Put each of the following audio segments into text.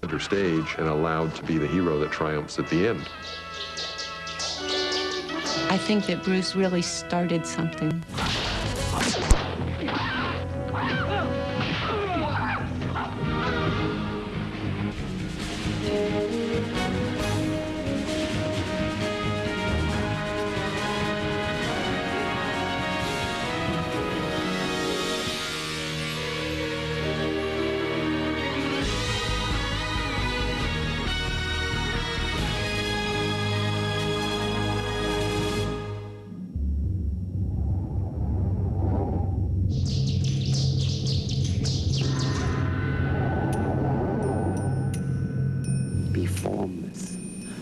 center stage and allowed to be the hero that triumphs at the end. I think that Bruce really started something. Formless,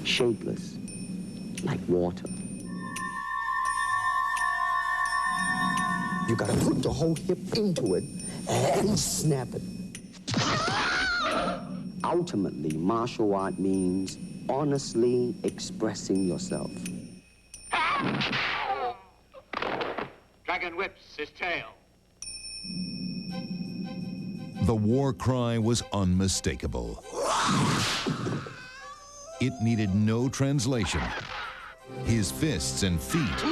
shapeless, like water. You gotta put the whole hip into it and snap it. Ultimately, martial art means honestly expressing yourself. Dragon whips his tail. The war cry was unmistakable. It needed no translation. His fists and feet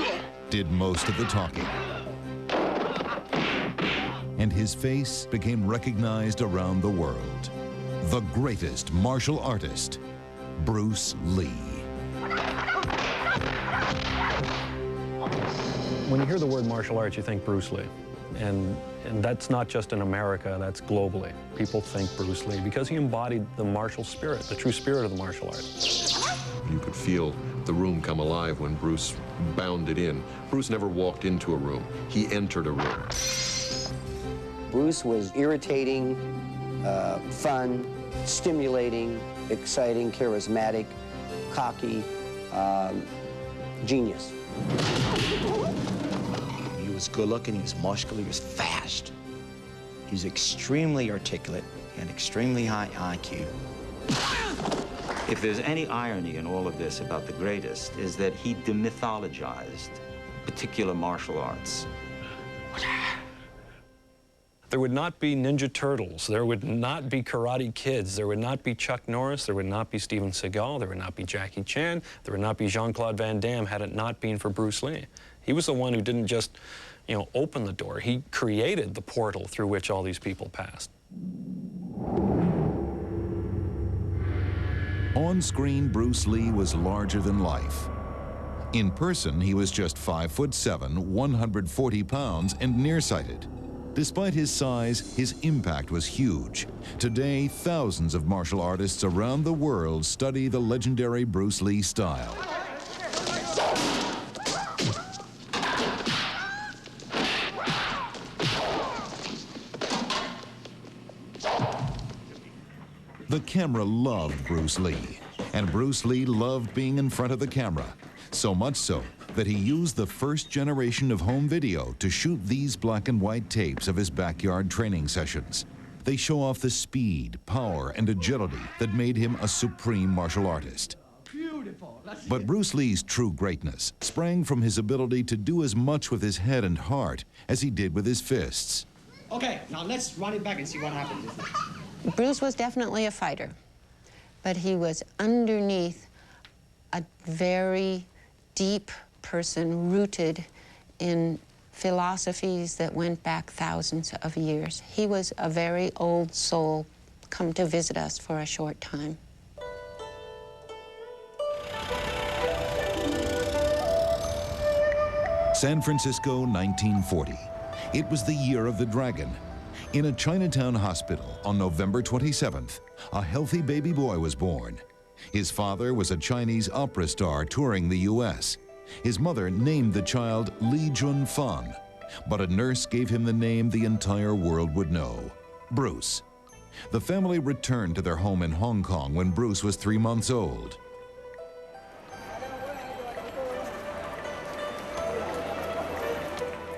did most of the talking. And his face became recognized around the world. The greatest martial artist, Bruce Lee. When you hear the word martial arts, you think Bruce Lee. And that's not just in America, that's globally. People think Bruce Lee because he embodied the martial spirit, the true spirit of the martial arts. You could feel the room come alive when Bruce bounded in. Bruce never walked into a room. He entered a room. Bruce was irritating, fun, stimulating, exciting, charismatic, cocky, genius. He was good looking, he was muscular, he was fast. He was extremely articulate and extremely high IQ. If there's any irony in all of this about the greatest, is that he demythologized particular martial arts. There would not be Ninja Turtles, there would not be Karate Kids, there would not be Chuck Norris, there would not be Steven Seagal, there would not be Jackie Chan, there would not be Jean-Claude Van Damme had it not been for Bruce Lee. He was the one who didn't just, open the door. He created the portal through which all these people passed. On screen, Bruce Lee was larger than life. In person, he was just 5'7", 140 pounds, and nearsighted. Despite his size, his impact was huge. Today, thousands of martial artists around the world study the legendary Bruce Lee style. The camera loved Bruce Lee, and Bruce Lee loved being in front of the camera, so much so that he used the first generation of home video to shoot these black and white tapes of his backyard training sessions. They show off the speed, power, and agility that made him a supreme martial artist. But Bruce Lee's true greatness sprang from his ability to do as much with his head and heart as he did with his fists. Okay, now let's run it back and see what happens. Bruce was definitely a fighter, but he was underneath a very deep person rooted in philosophies that went back thousands of years. He was a very old soul come to visit us for a short time. San Francisco, 1940. It was the year of the dragon. In a Chinatown hospital on November 27th, a healthy baby boy was born. His father was a Chinese opera star touring the U.S. His mother named the child Li Junfan, but a nurse gave him the name the entire world would know, Bruce. The family returned to their home in Hong Kong when Bruce was 3 months old.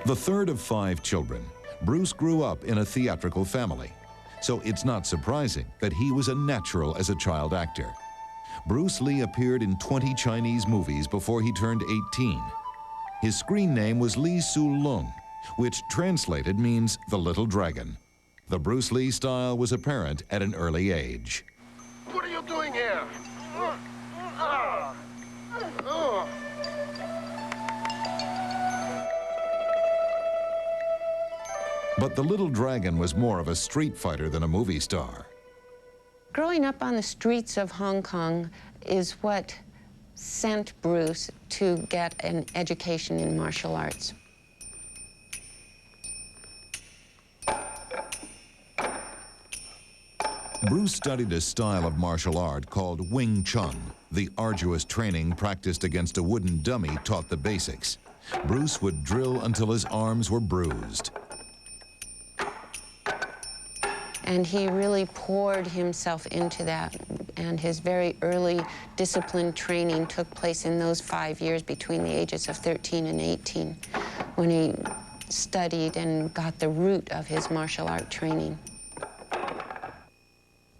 The third of 5 children, Bruce grew up in a theatrical family, so it's not surprising that he was a natural as a child actor. Bruce Lee appeared in 20 Chinese movies before he turned 18. His screen name was Li Su Lung, which translated means the little dragon. The Bruce Lee style was apparent at an early age. what are you doing here? But the little dragon was more of a street fighter than a movie star. Growing up on the streets of Hong Kong is what sent Bruce to get an education in martial arts. Bruce studied a style of martial art called Wing Chun. The arduous training practiced against a wooden dummy taught the basics. Bruce would drill until his arms were bruised. And he really poured himself into that. And his very early disciplined training took place in those 5 years between the ages of 13 and 18, when he studied and got the root of his martial art training.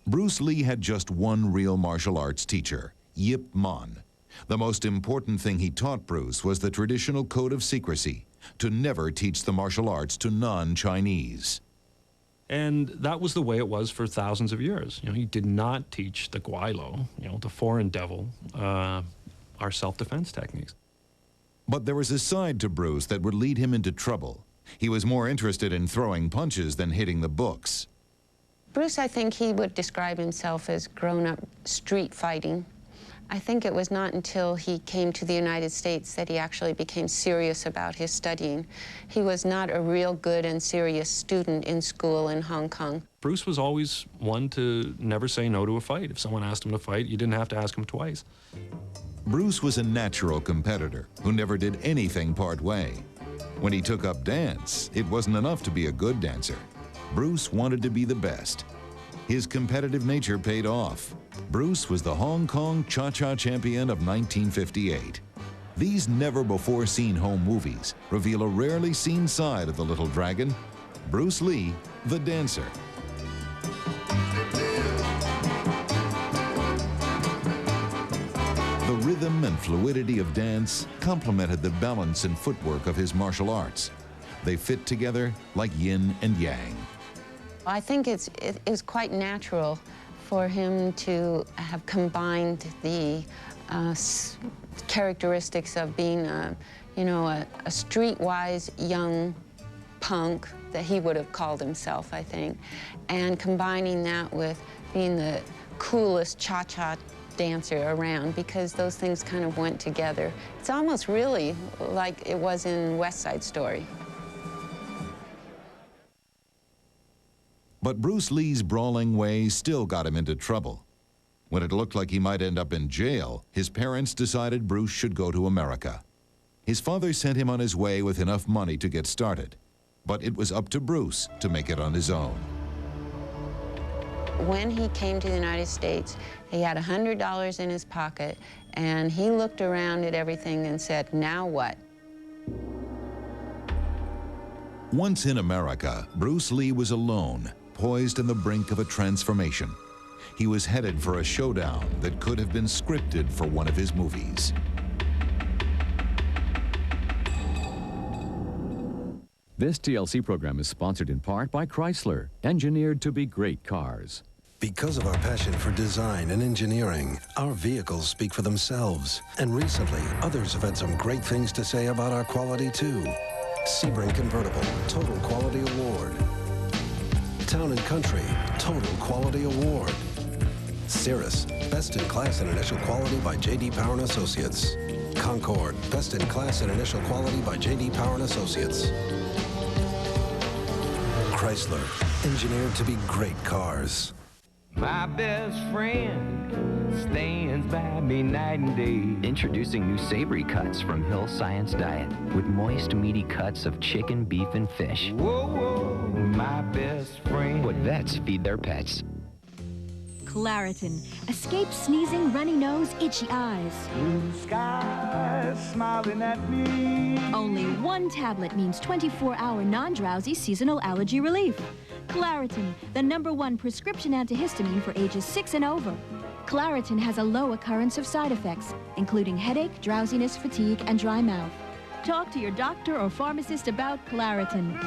Bruce Lee had just one real martial arts teacher, Yip Man. The most important thing he taught Bruce was the traditional code of secrecy, to never teach the martial arts to non-Chinese. And that was the way it was for thousands of years. You know, he did not teach the guailo, you know, the foreign devil, our self-defense techniques. But there was a side to Bruce that would lead him into trouble. He was more interested in throwing punches than hitting the books. Bruce, I think he would describe himself as grown-up street fighting. I think it was not until he came to the United States that he actually became serious about his studying. He was not a real good and serious student in school in Hong Kong. Bruce was always one to never say no to a fight. If someone asked him to fight, you didn't have to ask him twice. Bruce was a natural competitor who never did anything part way. When he took up dance, it wasn't enough to be a good dancer. Bruce wanted to be the best. His competitive nature paid off. Bruce was the Hong Kong Cha-Cha champion of 1958. These never-before-seen home movies reveal a rarely seen side of the little dragon, Bruce Lee, the dancer. The rhythm and fluidity of dance complemented the balance and footwork of his martial arts. They fit together like yin and yang. I think it is quite natural for him to have combined the characteristics of being a streetwise young punk that he would have called himself, I think, and combining that with being the coolest cha-cha dancer around, because those things kind of went together. It's almost really like it was in West Side Story. But Bruce Lee's brawling ways still got him into trouble. When it looked like he might end up in jail, his parents decided Bruce should go to America. His father sent him on his way with enough money to get started, but it was up to Bruce to make it on his own. When he came to the United States, he had $100 in his pocket, and he looked around at everything and said, "Now what?" Once in America, Bruce Lee was alone, poised on the brink of a transformation. He was headed for a showdown that could have been scripted for one of his movies. This TLC program is sponsored in part by Chrysler, engineered to be great cars. Because of our passion for design and engineering, our vehicles speak for themselves. And recently, others have had some great things to say about our quality, too. Sebring Convertible, Total Quality Award. Town & Country, Total Quality Award. Cirrus, Best in Class and Initial Quality by J.D. Power & Associates. Concorde, Best in Class and Initial Quality by J.D. Power & Associates. Chrysler, engineered to be great cars. My best friend stands by me night and day. Introducing new savory cuts from Hill Science Diet with moist, meaty cuts of chicken, beef, and fish. Whoa, whoa, my best friend. What vets feed their pets. Claritin. Escape sneezing, runny nose, itchy eyes. Blue skies smiling at me. Only one tablet means 24-hour non-drowsy seasonal allergy relief. Claritin, the #1 prescription antihistamine for ages 6 and over. Claritin has a low occurrence of side effects, including headache, drowsiness, fatigue, and dry mouth. Talk to your doctor or pharmacist about Claritin.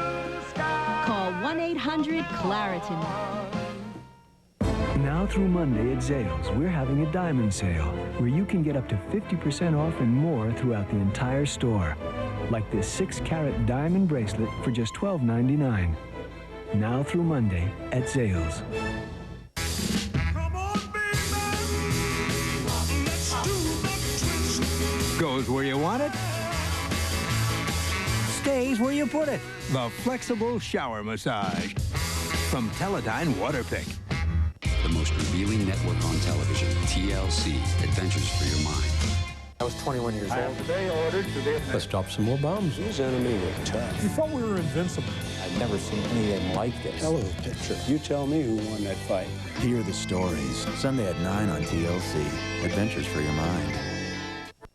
Call 1-800-CLARITIN. Now through Monday at Zales, we're having a diamond sale where you can get up to 50% off and more throughout the entire store. Like this 6-carat diamond bracelet for just $12.99. Now through Monday at Zales. Goes where you want it, stays where you put it. The flexible shower massage from Teledyne Waterpick. The most revealing network on television, TLC, Adventures for Your Mind. I was 21 years old. Today ordered today. Let's drop some more bombs. These enemy were tough. You thought we were invincible. I've never seen anything like this. Hell of a picture. You tell me who won that fight. Hear the stories. Sunday at 9 on TLC. Adventures for Your Mind.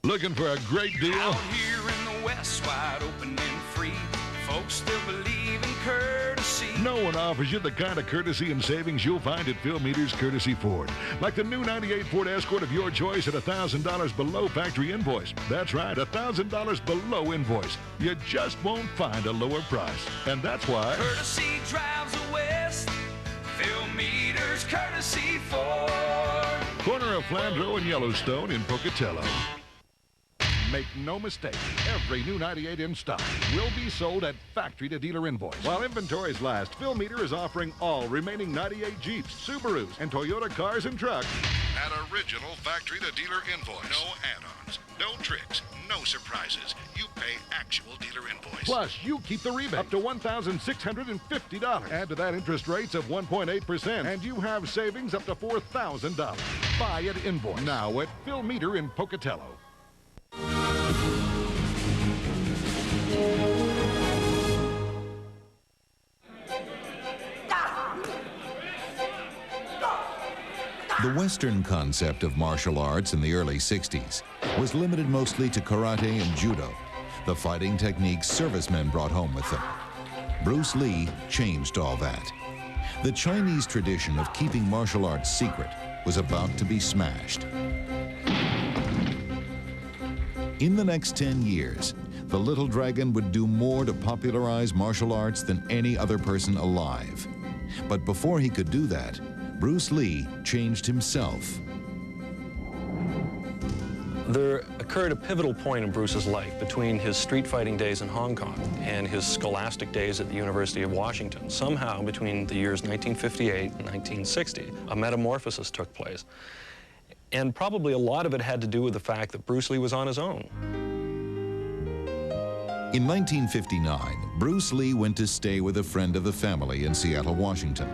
Looking for a great deal? Out here in the West, wide open and free. Folks still believe in courtesy. No one offers you the kind of courtesy and savings you'll find at Phil Meter's Courtesy Ford. Like the new 98 Ford Escort of your choice at $1,000 below factory invoice. That's right, $1,000 below invoice. You just won't find a lower price. And that's why Courtesy drives the West. Phil Meter's Courtesy Ford. corner of Flandreau and Yellowstone in Pocatello. Make no mistake, every new 98 in stock will be sold at factory-to-dealer invoice. While inventories last, Phil Meter is offering all remaining 98 Jeeps, Subarus, and Toyota cars and trucks at original factory-to-dealer invoice. No add-ons, no tricks, no surprises. You pay actual dealer invoice. Plus, you keep the rebate up to $1,650. Add to that interest rates of 1.8%, and you have savings up to $4,000. Buy at invoice now at Phil Meter in Pocatello. The Western concept of martial arts in the early 60s was limited mostly to karate and judo, the fighting techniques servicemen brought home with them. Bruce Lee changed all that. The Chinese tradition of keeping martial arts secret was about to be smashed. In the next 10 years, the Little Dragon would do more to popularize martial arts than any other person alive. But before he could do that, Bruce Lee changed himself. There occurred a pivotal point in Bruce's life between his street fighting days in Hong Kong and his scholastic days at the University of Washington. Somehow, between the years 1958 and 1960, a metamorphosis took place. And probably a lot of it had to do with the fact that Bruce Lee was on his own. In 1959, Bruce Lee went to stay with a friend of the family in Seattle, Washington.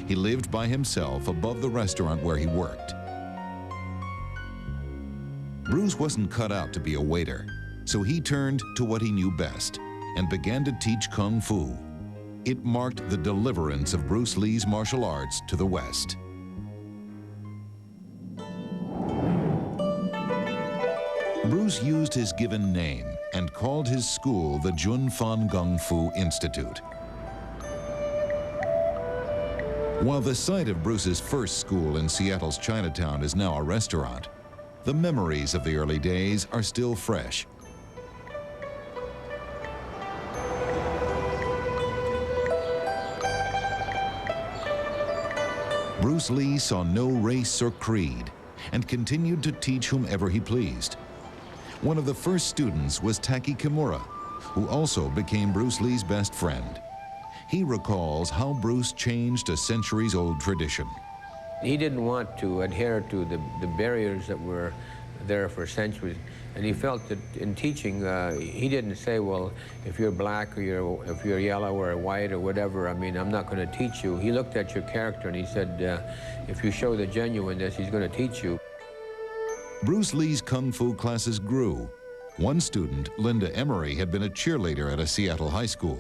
He lived by himself above the restaurant where he worked. Bruce wasn't cut out to be a waiter, so he turned to what he knew best and began to teach Kung Fu. It marked the deliverance of Bruce Lee's martial arts to the West. Bruce used his given name and called his school the Jun Fan Kung Fu Institute. While the site of Bruce's first school in Seattle's Chinatown is now a restaurant, the memories of the early days are still fresh. Bruce Lee saw no race or creed and continued to teach whomever he pleased. One of the first students was Taki Kimura, who also became Bruce Lee's best friend. He recalls how Bruce changed a centuries-old tradition. He didn't want to adhere to the barriers that were there for centuries, and he felt that in teaching, he didn't say, well, if you're black or if you're yellow or white or whatever, I mean, I'm not going to teach you. He looked at your character and he said, if you show the genuineness, he's going to teach you. Bruce Lee's Kung Fu classes grew. One student, Linda Emery, had been a cheerleader at a Seattle high school.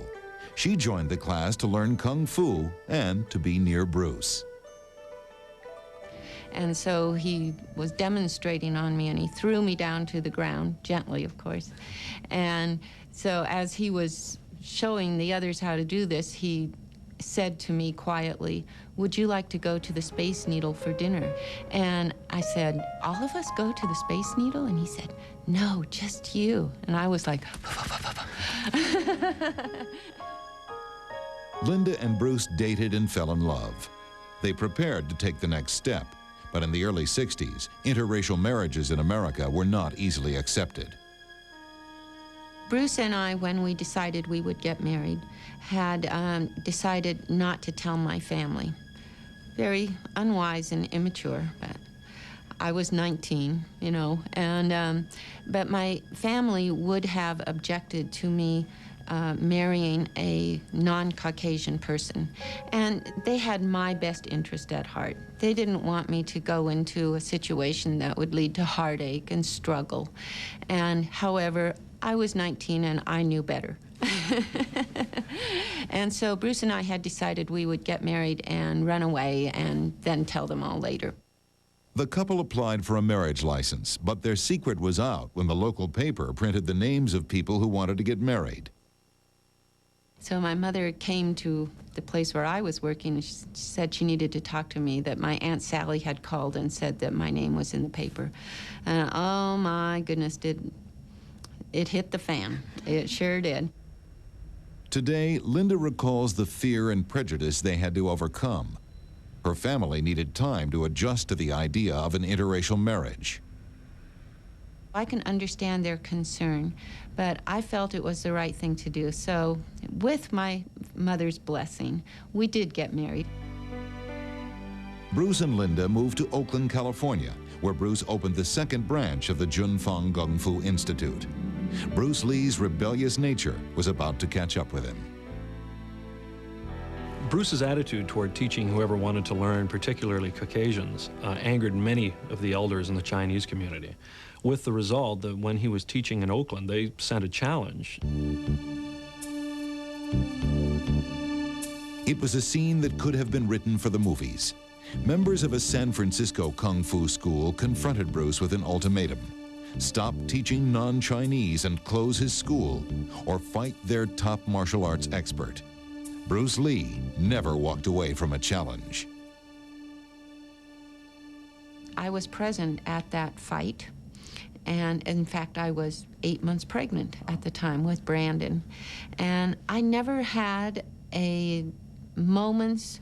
She joined the class to learn Kung Fu and to be near Bruce. And so he was demonstrating on me, and he threw me down to the ground, gently, of course. And so as he was showing the others how to do this, he said to me quietly, "Would you like to go to the Space Needle for dinner?" And I said, "All of us go to the Space Needle?" And he said, "No, just you." And I was like, Linda and Bruce dated and fell in love. They prepared to take the next step, but in the early 60s, interracial marriages in America were not easily accepted. Bruce and I, when we decided we would get married, had decided not to tell my family. Very unwise and immature, but I was 19, you know, and but my family would have objected to me marrying a non-Caucasian person, and they had my best interest at heart. They didn't want me to go into a situation that would lead to heartache and struggle. And however, I was 19 and I knew better. And so Bruce and I had decided we would get married and run away and then tell them all later. The couple applied for a marriage license, but their secret was out when the local paper printed the names of people who wanted to get married. So my mother came to the place where I was working and she said she needed to talk to me, that my Aunt Sally had called and said that my name was in the paper. And oh my goodness, it hit the fan. It sure did. Today, Linda recalls the fear and prejudice they had to overcome. Her family needed time to adjust to the idea of an interracial marriage. I can understand their concern, but I felt it was the right thing to do. So with my mother's blessing, we did get married. Bruce and Linda moved to Oakland, California, where Bruce opened the second branch of the Junfang Kung Fu Institute. Bruce Lee's rebellious nature was about to catch up with him. Bruce's attitude toward teaching whoever wanted to learn, particularly Caucasians, angered many of the elders in the Chinese community, with the result that when he was teaching in Oakland, they sent a challenge. It was a scene that could have been written for the movies. Members of a San Francisco Kung Fu school confronted Bruce with an ultimatum: stop teaching non-Chinese and close his school, or fight their top martial arts expert. Bruce Lee never walked away from a challenge. I was present at that fight, and in fact I was 8 months pregnant at the time with Brandon, and I never had a moment's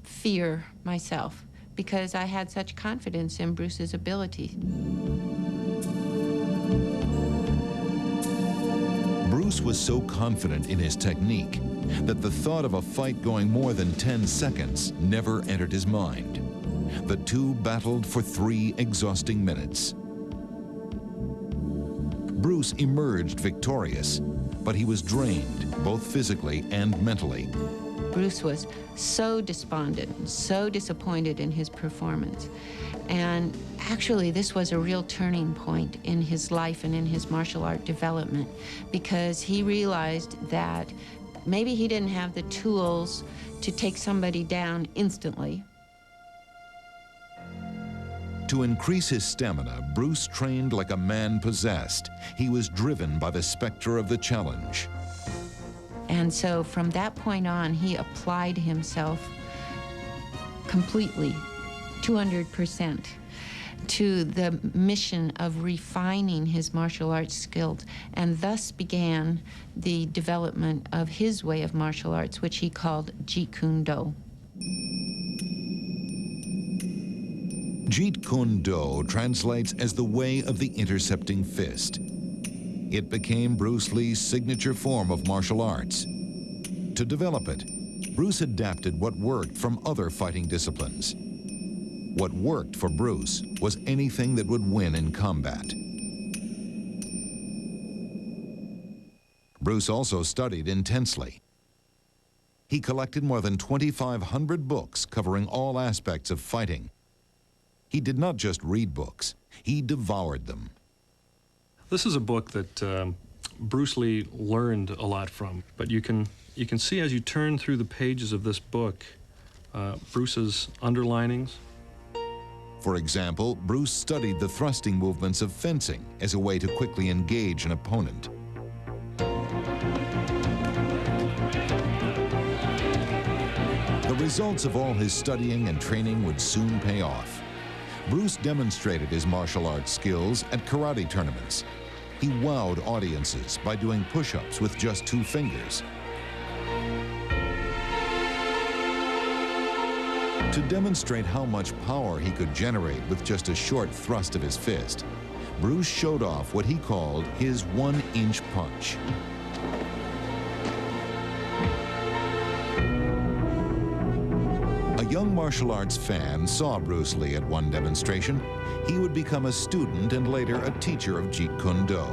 fear myself because I had such confidence in Bruce's ability. Bruce was so confident in his technique that the thought of a fight going more than 10 seconds never entered his mind. The two battled for 3 exhausting minutes. Bruce emerged victorious, but he was drained, both physically and mentally. Bruce was so despondent, so disappointed in his performance. And actually, this was a real turning point in his life and in his martial art development, because he realized that maybe he didn't have the tools to take somebody down instantly. To increase his stamina, Bruce trained like a man possessed. He was driven by the specter of the challenge. And so from that point on, he applied himself completely, 200%, to the mission of refining his martial arts skills, and thus began the development of his way of martial arts, which he called Jeet Kune Do. Jeet Kune Do translates as the way of the intercepting fist. It became Bruce Lee's signature form of martial arts. To develop it, Bruce adapted what worked from other fighting disciplines. What worked for Bruce was anything that would win in combat. Bruce also studied intensely. He collected more than 2,500 books covering all aspects of fighting. He did not just read books, he devoured them. This is a book that Bruce Lee learned a lot from, but you can see as you turn through the pages of this book, Bruce's underlinings. For example, Bruce studied the thrusting movements of fencing as a way to quickly engage an opponent. The results of all his studying and training would soon pay off. Bruce demonstrated his martial arts skills at karate tournaments. He wowed audiences by doing push-ups with just 2 fingers. To demonstrate how much power he could generate with just a short thrust of his fist, Bruce showed off what he called his 1-inch punch. A young martial arts fan saw Bruce Lee at one demonstration. He would become a student and later a teacher of Jeet Kune Do.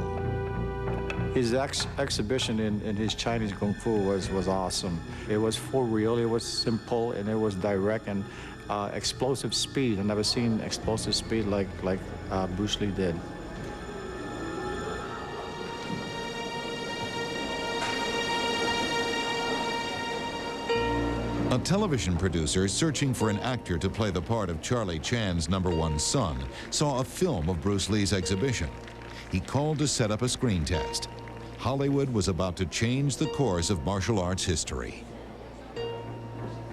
His exhibition in his Chinese Kung Fu was awesome. It was for real, it was simple, and it was direct and explosive speed. I've never seen explosive speed like Bruce Lee did. A television producer searching for an actor to play the part of Charlie Chan's #1 son saw a film of Bruce Lee's exhibition. He called to set up a screen test. Hollywood was about to change the course of martial arts history.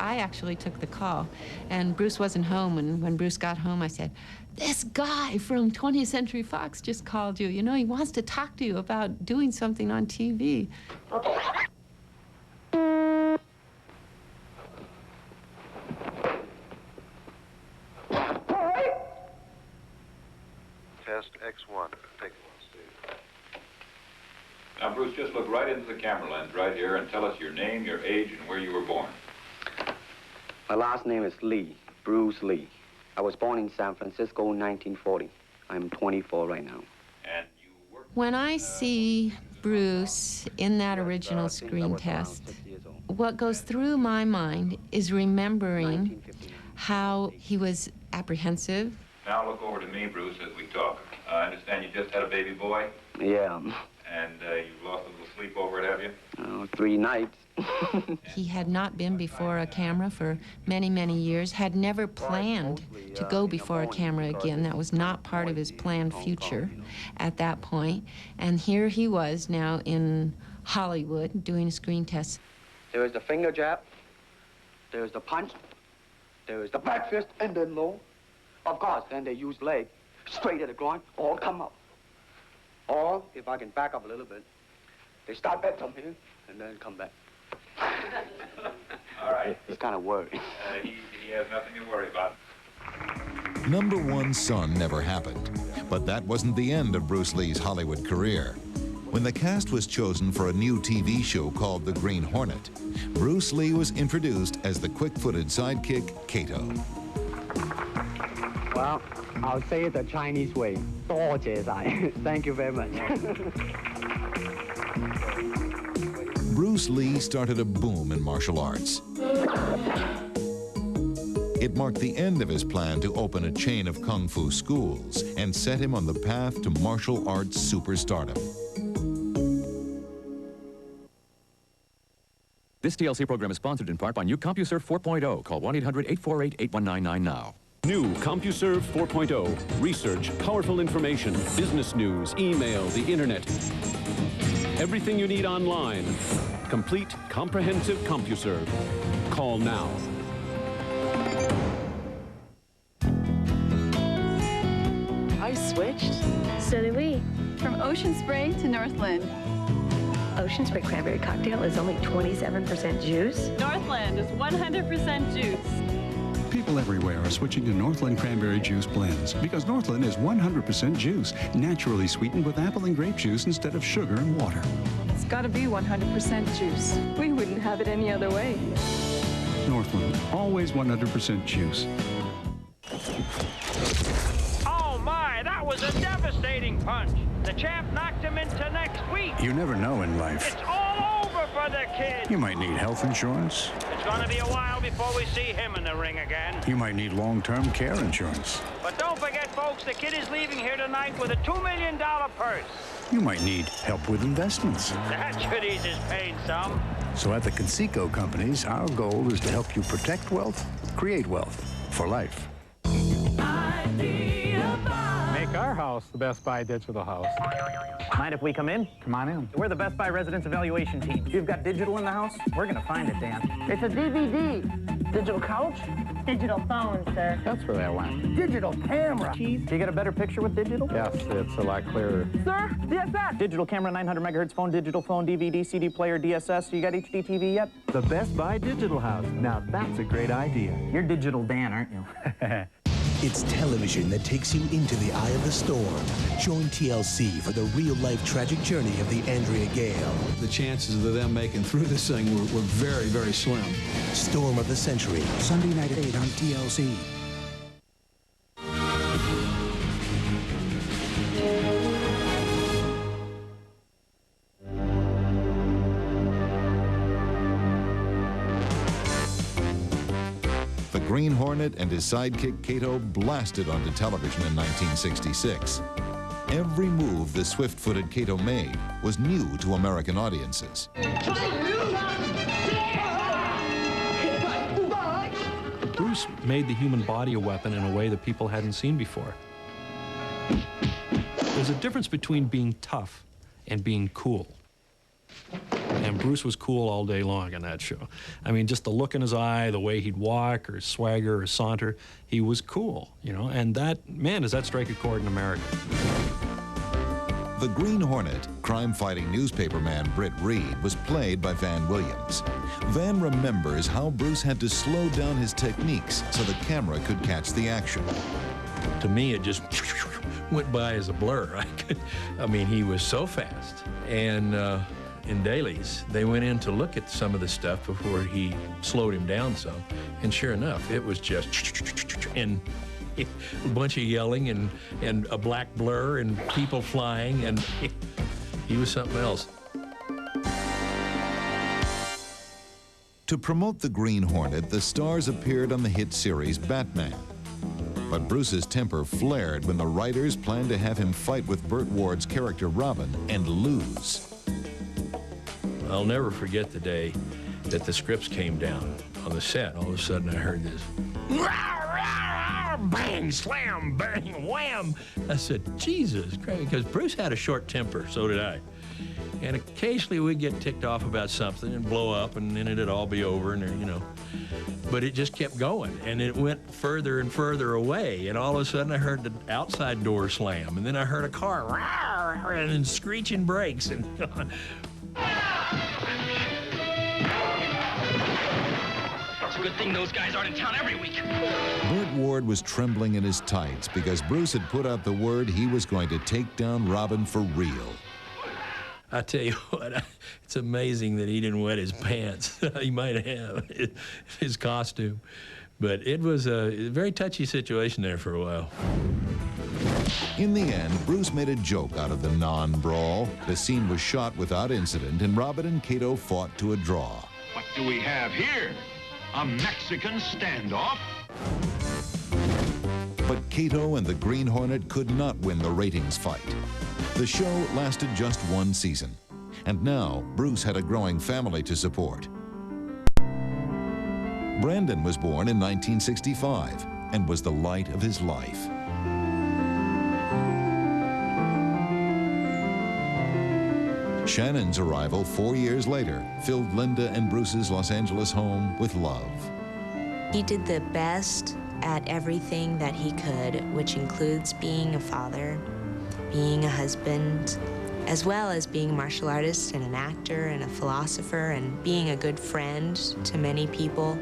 I actually took the call, and Bruce wasn't home, and when Bruce got home, I said, "This guy from 20th Century Fox just called you. You know, he wants to talk to you about doing something on TV." Test X1. Take it. Now, Bruce, just look right into the camera lens right here and tell us your name, your age, and where you were born. My last name is Lee, Bruce Lee. I was born in San Francisco in 1940. I'm 24 right now. When I see Bruce in that original screen test, what goes through my mind is remembering how he was apprehensive. Now look over to me, Bruce, as we talk. I understand you just had a baby boy? Yeah. And you've lost a little sleep over it, have you? 3 nights. He had not been before a camera for many, many years, had never planned to go before a camera again. That was not part of his planned future at that point. And here he was now in Hollywood doing a screen test. There is the finger jab, there is the punch, there is the back fist, and then low. Of course, then they use leg, straight at the groin, all come up. Or, if I can back up a little bit, they start back from here, and then come back. All right. He's kind of worried. He has nothing to worry about. #1 son never happened, but that wasn't the end of Bruce Lee's Hollywood career. When the cast was chosen for a new TV show called The Green Hornet, Bruce Lee was introduced as the quick-footed sidekick, Kato. Well, I'll say it the Chinese way. 多謝晒. Thank you very much. Bruce Lee started a boom in martial arts. It marked the end of his plan to open a chain of kung fu schools and set him on the path to martial arts superstardom. This TLC program is sponsored in part by new CompuServe 4.0. Call 1-800-848-8199 now. New CompuServe 4.0. Research, powerful information, business news, email, the internet. Everything you need online. Complete, comprehensive CompuServe. Call now. I switched. So did we. From Ocean Spray to Northland. Ocean Spray Cranberry Cocktail is only 27% juice. Northland is 100% juice. People everywhere are switching to Northland Cranberry Juice blends because Northland is 100% juice, naturally sweetened with apple and grape juice instead of sugar and water. It's got to be 100% juice. We wouldn't have it any other way. Northland, always 100% juice. Oh my, that was a devastating punch. The champ knocked him into next week. You never know in life. It's all over for the kid. You might need health insurance. It's going to be a while before we see him in the ring again. You might need long-term care insurance. But don't forget, folks, the kid is leaving here tonight with a $2 million purse. You might need help with investments. That should ease his pain some. So at the Conseco Companies, our goal is to help you protect wealth, create wealth for life. Make our house the Best Buy digital house. Mind if we come in? Come on in. We're the Best Buy Residence Evaluation Team. You've got digital in the house? We're going to find it, Dan. It's a DVD. Digital couch? Digital phone, sir. That's where I went. Digital camera. Do you get a better picture with digital? Yes, it's a lot clearer. Sir, DSS. Digital camera, 900 megahertz phone, digital phone, DVD, CD player, DSS. You got HD TV yet? The Best Buy Digital House. Now that's a great idea. You're Digital Dan, aren't you? It's television that takes you into the eye of the storm. Join TLC for the real-life tragic journey of the Andrea Gale. The chances of them making through this thing were very, very slim. Storm of the Century. Sunday night at 8 on TLC. The Green Hornet and his sidekick Kato blasted onto television in 1966. Every move the swift-footed Kato made was new to American audiences. Bruce made the human body a weapon in a way that people hadn't seen before. There's a difference between being tough and being cool. And Bruce was cool all day long on that show. I mean, just the look in his eye, the way he'd walk or swagger or saunter, he was cool, you know, and that, man, does that strike a chord in America. The Green Hornet, crime-fighting newspaperman Britt Reed, was played by Van Williams. Van remembers how Bruce had to slow down his techniques so the camera could catch the action. To me, it just went by as a blur. I mean, he was so fast. And in dailies, they went in to look at some of the stuff before he slowed him down some. And sure enough, it was just and a bunch of yelling and a black blur and people flying, and he was something else. To promote the Green Hornet, the stars appeared on the hit series Batman. But Bruce's temper flared when the writers planned to have him fight with Burt Ward's character Robin and lose. I'll never forget the day that the scripts came down on the set. All of a sudden I heard this, bang, slam, bang, wham. I said, Jesus Christ, because Bruce had a short temper, so did I. And occasionally we'd get ticked off about something and blow up, and then it'd all be over, and you know. But it just kept going, and it went further and further away. And all of a sudden, I heard the outside door slam, and then I heard a car, and then screeching brakes, and It's a good thing those guys aren't in town every week. Burt Ward was trembling in his tights because Bruce had put out the word he was going to take down Robin for real. I tell you what, it's amazing that he didn't wet his pants. He might have his costume. But it was a very touchy situation there for a while. In the end, Bruce made a joke out of the non-brawl. The scene was shot without incident, and Robin and Kato fought to a draw. What do we have here? A Mexican standoff? But Kato and the Green Hornet could not win the ratings fight. The show lasted just one season, and now Bruce had a growing family to support. Brandon was born in 1965 and was the light of his life. Shannon's arrival 4 years later filled Linda and Bruce's Los Angeles home with love. He did the best at everything that he could, which includes being a father, being a husband, as well as being a martial artist and an actor and a philosopher and being a good friend to many people.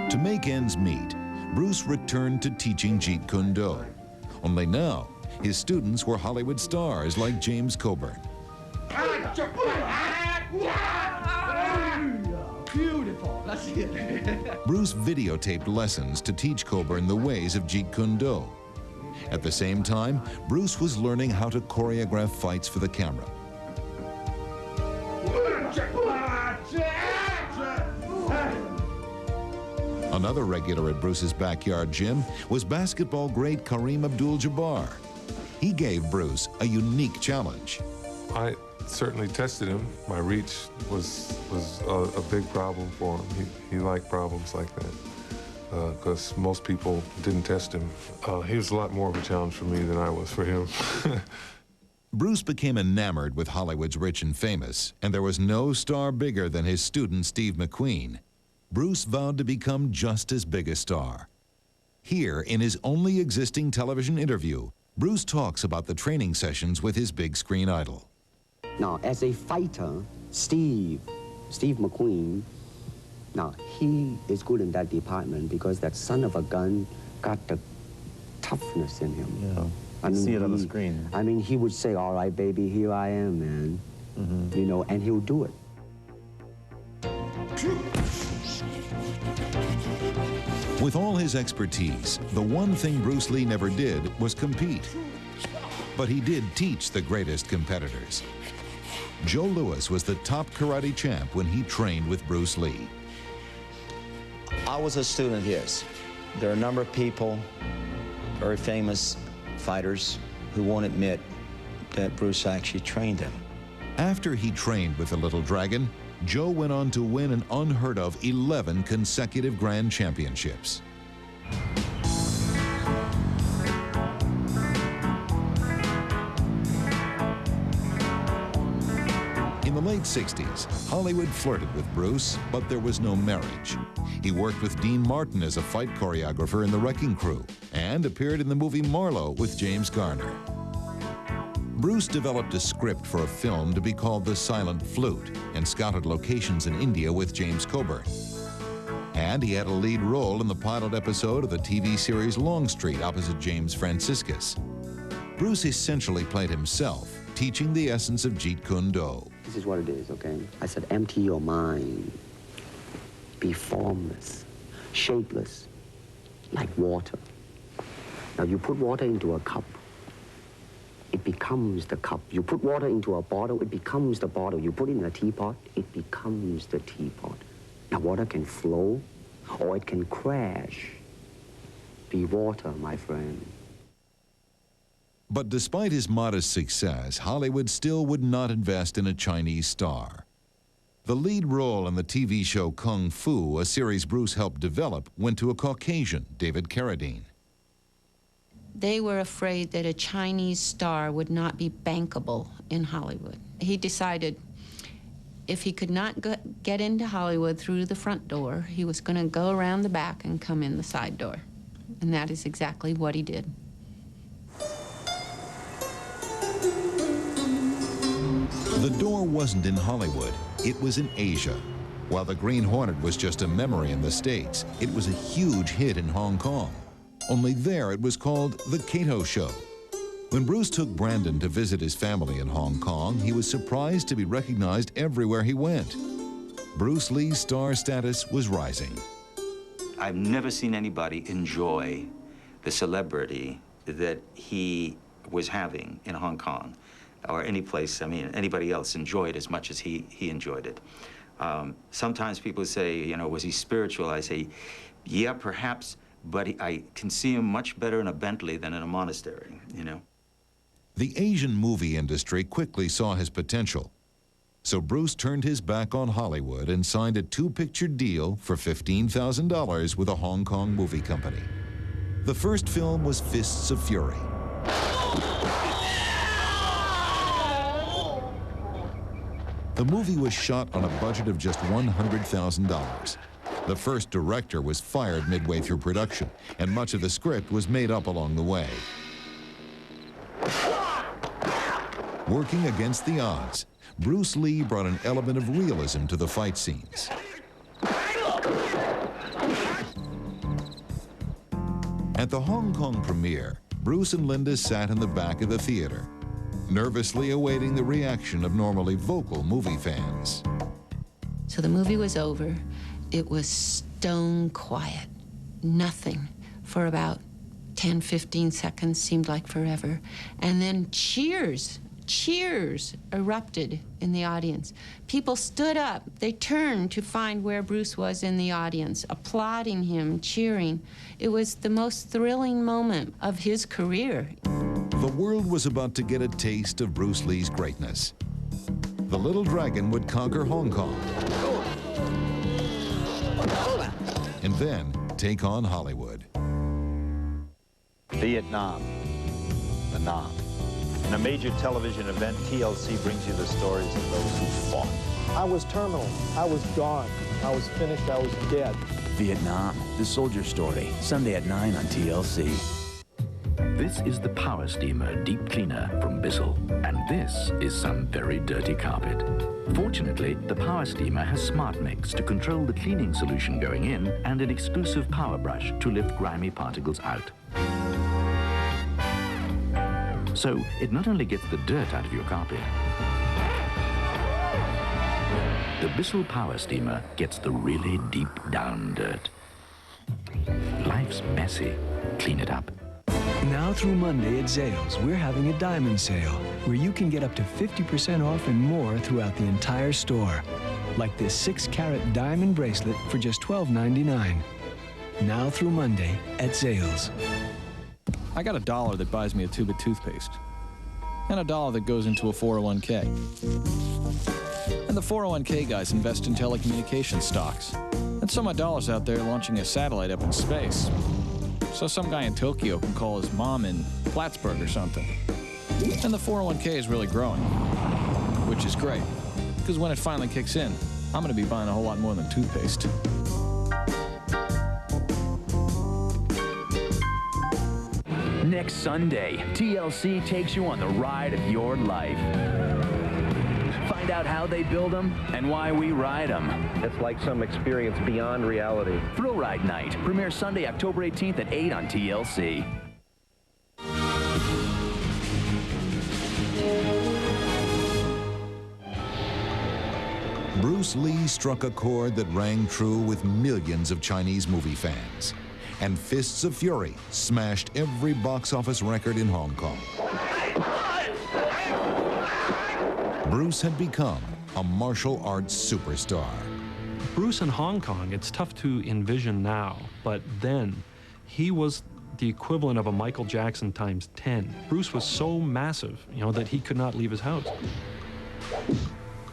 To make ends meet, Bruce returned to teaching Jeet Kune Do. Only now, his students were Hollywood stars like James Coburn. Beautiful. That's it. Bruce videotaped lessons to teach Coburn the ways of Jeet Kune Do. At the same time, Bruce was learning how to choreograph fights for the camera. Another regular at Bruce's backyard gym was basketball great Kareem Abdul-Jabbar. He gave Bruce a unique challenge. I certainly tested him. My reach was a big problem for him. He liked problems like that because most people didn't test him. He was a lot more of a challenge for me than I was for him. Bruce became enamored with Hollywood's rich and famous, and there was no star bigger than his student Steve McQueen. Bruce vowed to become just as big a star. Here, in his only existing television interview, Bruce talks about the training sessions with his big screen idol. Now, as a fighter, Steve McQueen, now, he is good in that department because that son of a gun got the toughness in him. Yeah, I mean, see it on the screen. I mean, he would say, all right, baby, here I am, man. You know, and he'll do it. With all his expertise, the one thing Bruce Lee never did was compete. But he did teach the greatest competitors. Joe Louis was the top karate champ when he trained with Bruce Lee. I was a student of his. There are a number of people, very famous fighters, who won't admit that Bruce actually trained them. After he trained with the Little Dragon, Joe went on to win an unheard of 11 consecutive grand championships. In the late 60s, Hollywood flirted with Bruce, but there was no marriage. He worked with Dean Martin as a fight choreographer in The Wrecking Crew and appeared in the movie Marlowe with James Garner. Bruce developed a script for a film to be called The Silent Flute and scouted locations in India with James Coburn. And he had a lead role in the pilot episode of the TV series Longstreet opposite James Franciscus. Bruce essentially played himself, teaching the essence of Jeet Kune Do. This is what it is, okay? I said, empty your mind. Be formless, shapeless, like water. Now, you put water into a cup, it becomes the cup. You put water into a bottle, it becomes the bottle. You put it in a teapot, it becomes the teapot. Now, water can flow, or it can crash. Be water, my friend. But despite his modest success, Hollywood still would not invest in a Chinese star. The lead role in the TV show Kung Fu, a series Bruce helped develop, went to a Caucasian, David Carradine. They were afraid that a Chinese star would not be bankable in Hollywood. He decided if he could not get into Hollywood through the front door, he was going to go around the back and come in the side door. And that is exactly what he did. The door wasn't in Hollywood, it was in Asia. While The Green Hornet was just a memory in the States, it was a huge hit in Hong Kong. Only there it was called The Kato Show. When Bruce took Brandon to visit his family in Hong Kong, he was surprised to be recognized everywhere he went. Bruce Lee's star status was rising. I've never seen anybody enjoy the celebrity that he was having in Hong Kong, or any place. I mean, anybody else enjoyed as much as he enjoyed it. Sometimes people say, you know, was he spiritual? I say, yeah, perhaps, but I can see him much better in a Bentley than in a monastery, you know. The Asian movie industry quickly saw his potential. So Bruce turned his back on Hollywood and signed a two-picture deal for $15,000 with a Hong Kong movie company. The first film was Fists of Fury. The movie was shot on a budget of just $100,000. The first director was fired midway through production, and much of the script was made up along the way. Working against the odds, Bruce Lee brought an element of realism to the fight scenes. At the Hong Kong premiere, Bruce and Linda sat in the back of the theater, nervously awaiting the reaction of normally vocal movie fans. So the movie was over. It was stone quiet. Nothing for about 10, 15 seconds, seemed like forever. And then cheers erupted in the audience. People stood up. They turned to find where Bruce was in the audience, applauding him, cheering. It was the most thrilling moment of his career. The world was about to get a taste of Bruce Lee's greatness. The Little Dragon would conquer Hong Kong and then take on Hollywood. Vietnam, the Nam. In a major television event, TLC brings you the stories of those who fought. I was terminal. I was gone. I was finished. I was dead. Vietnam, the soldier story, Sunday at 9 on TLC. This is the Power Steamer Deep Cleaner from Bissell, and this is some very dirty carpet. Fortunately, the Power Steamer has Smart Mix to control the cleaning solution going in and an exclusive power brush to lift grimy particles out. So it not only gets the dirt out of your carpet, the Bissell Power Steamer gets the really deep down dirt. Life's messy. Clean it up. Now through Monday at Zales, we're having a diamond sale where you can get up to 50% off and more throughout the entire store. Like this 6-carat diamond bracelet for just $12.99. Now through Monday at Zales. I got $1 that buys me a tube of toothpaste. And $1 that goes into a 401k. And the 401k guys invest in telecommunications stocks. And so my dollar's out there launching a satellite up in space. So some guy in Tokyo can call his mom in Plattsburgh or something. And the 401k is really growing, which is great. Because when it finally kicks in, I'm going to be buying a whole lot more than toothpaste. Next Sunday, TLC takes you on the ride of your life. Find out how they build them and why we ride them. It's like some experience beyond reality. Thrill Ride Night premieres Sunday, October 18th at 8 on TLC. Bruce Lee struck a chord that rang true with millions of Chinese movie fans. And Fists of Fury smashed every box office record in Hong Kong. Bruce had become a martial arts superstar. Bruce in Hong Kong, it's tough to envision now, but then he was the equivalent of a Michael Jackson times 10. Bruce was so massive, that he could not leave his house.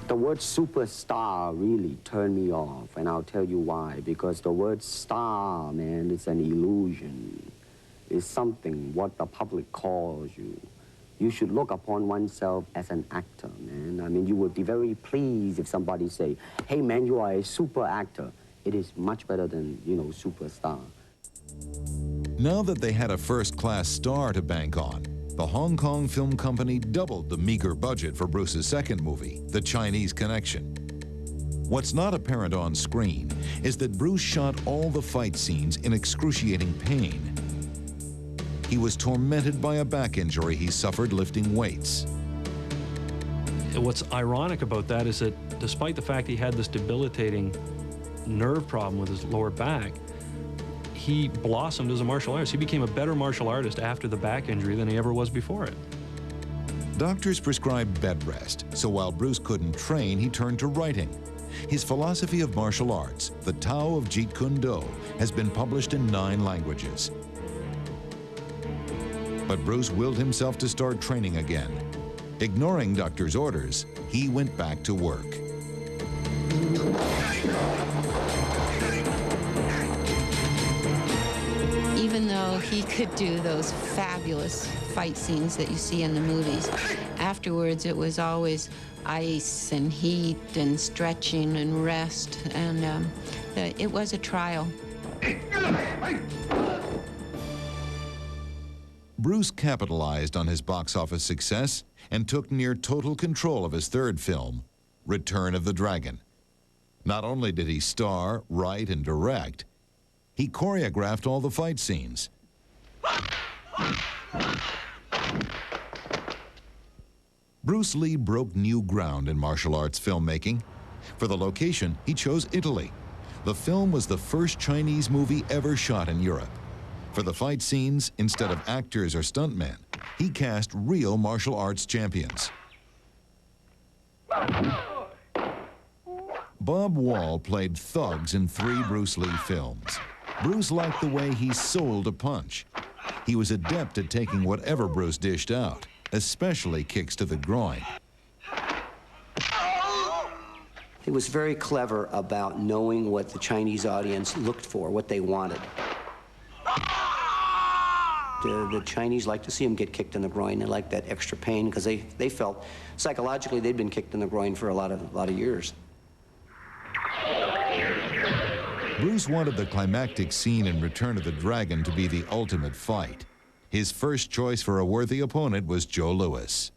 The word superstar really turned me off, and I'll tell you why. Because the word star, man, it's an illusion. It's something what the public calls you. You should look upon oneself as an actor, man. I mean, you would be very pleased if somebody say, hey, man, you are a super actor. It is much better than, superstar. Now that they had a first-class star to bank on, the Hong Kong Film Company doubled the meager budget for Bruce's second movie, The Chinese Connection. What's not apparent on screen is that Bruce shot all the fight scenes in excruciating pain. He was tormented by a back injury he suffered lifting weights. What's ironic about that is that despite the fact he had this debilitating nerve problem with his lower back, he blossomed as a martial artist. He became a better martial artist after the back injury than he ever was before it. Doctors prescribed bed rest, so while Bruce couldn't train, he turned to writing. His philosophy of martial arts, the Tao of Jeet Kune Do, has been published in 9 languages. But Bruce willed himself to start training again. Ignoring doctors' orders, he went back to work. Even though he could do those fabulous fight scenes that you see in the movies, afterwards it was always ice and heat and stretching and rest, and it was a trial. Bruce capitalized on his box office success and took near total control of his third film, Return of the Dragon. Not only did he star, write, and direct, he choreographed all the fight scenes. Bruce Lee broke new ground in martial arts filmmaking. For the location, he chose Italy. The film was the first Chinese movie ever shot in Europe. For the fight scenes, instead of actors or stuntmen, he cast real martial arts champions. Bob Wall played thugs in 3 Bruce Lee films. Bruce liked the way he sold a punch. He was adept at taking whatever Bruce dished out, especially kicks to the groin. He was very clever about knowing what the Chinese audience looked for, what they wanted. The Chinese like to see him get kicked in the groin. They like that extra pain because they felt psychologically they'd been kicked in the groin for a lot of years. Bruce wanted the climactic scene in Return of the Dragon to be the ultimate fight. His first choice for a worthy opponent was Joe Louis.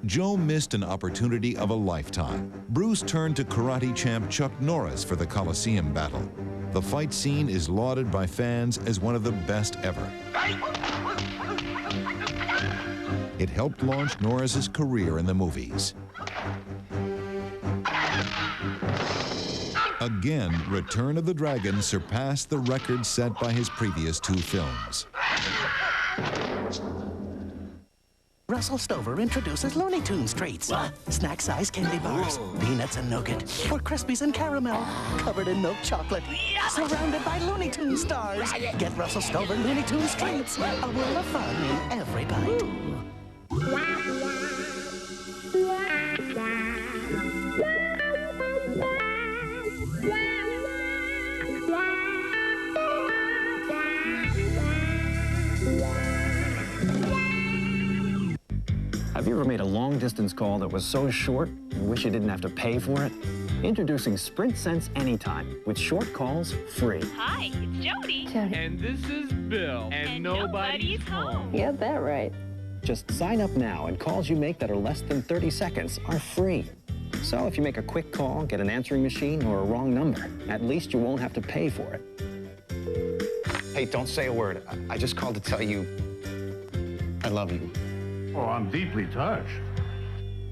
Joe missed an opportunity of a lifetime. Bruce turned to karate champ Chuck Norris for the Coliseum battle. The fight scene is lauded by fans as one of the best ever. It helped launch Norris's career in the movies. Again, Return of the Dragon surpassed the record set by his previous two films. Russell Stover introduces Looney Tunes treats. What? Snack-sized candy bars, peanuts and nougat, or Krispies and caramel, covered in milk chocolate, surrounded by Looney Tunes stars. Get Russell Stover Looney Tunes treats, a world of fun in every bite. Have you ever made a long-distance call that was so short you wish you didn't have to pay for it? Introducing Sprint Sense Anytime with short calls free. Hi, it's Jody. And this is Bill. And nobody's home. You got that right. Just sign up now, and calls you make that are less than 30 seconds are free. So if you make a quick call, get an answering machine, or a wrong number, at least you won't have to pay for it. Hey, don't say a word. I just called to tell you I love you. Oh, I'm deeply touched.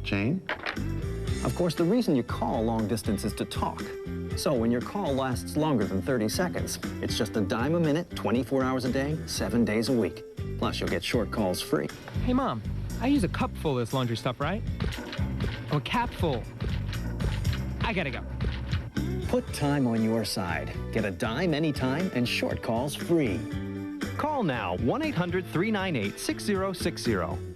Jane? Of course, the reason you call long distance is to talk. So when your call lasts longer than 30 seconds, it's just $0.10 a minute, 24 hours a day, 7 days a week. Plus, you'll get short calls free. Hey, Mom, I use a cup full of this laundry stuff, right? Oh, a cap full. I gotta go. Put time on your side. Get $0.10 anytime and short calls free. Call now, 1-800-398-6060.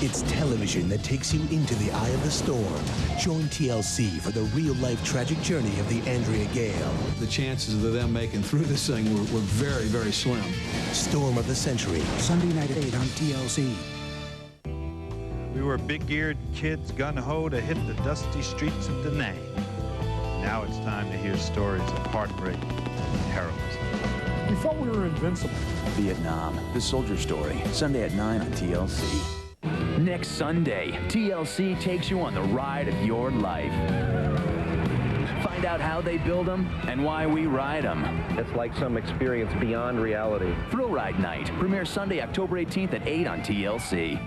It's television that takes you into the eye of the storm. Join TLC for the real-life tragic journey of the Andrea Gale. The chances of them making through this thing were very, very slim. Storm of the Century, Sunday night at 8 on TLC. We were big-eared kids gung-ho to hit the dusty streets of Da Nang. Now it's time to hear stories of heartbreak and heroism. We thought we were invincible. Vietnam, The Soldier Story, Sunday at 9 on TLC. Next Sunday, TLC takes you on the ride of your life. Find out how they build them and why we ride them. It's like some experience beyond reality. Thrill Ride Night premieres Sunday, October 18th at 8 on TLC.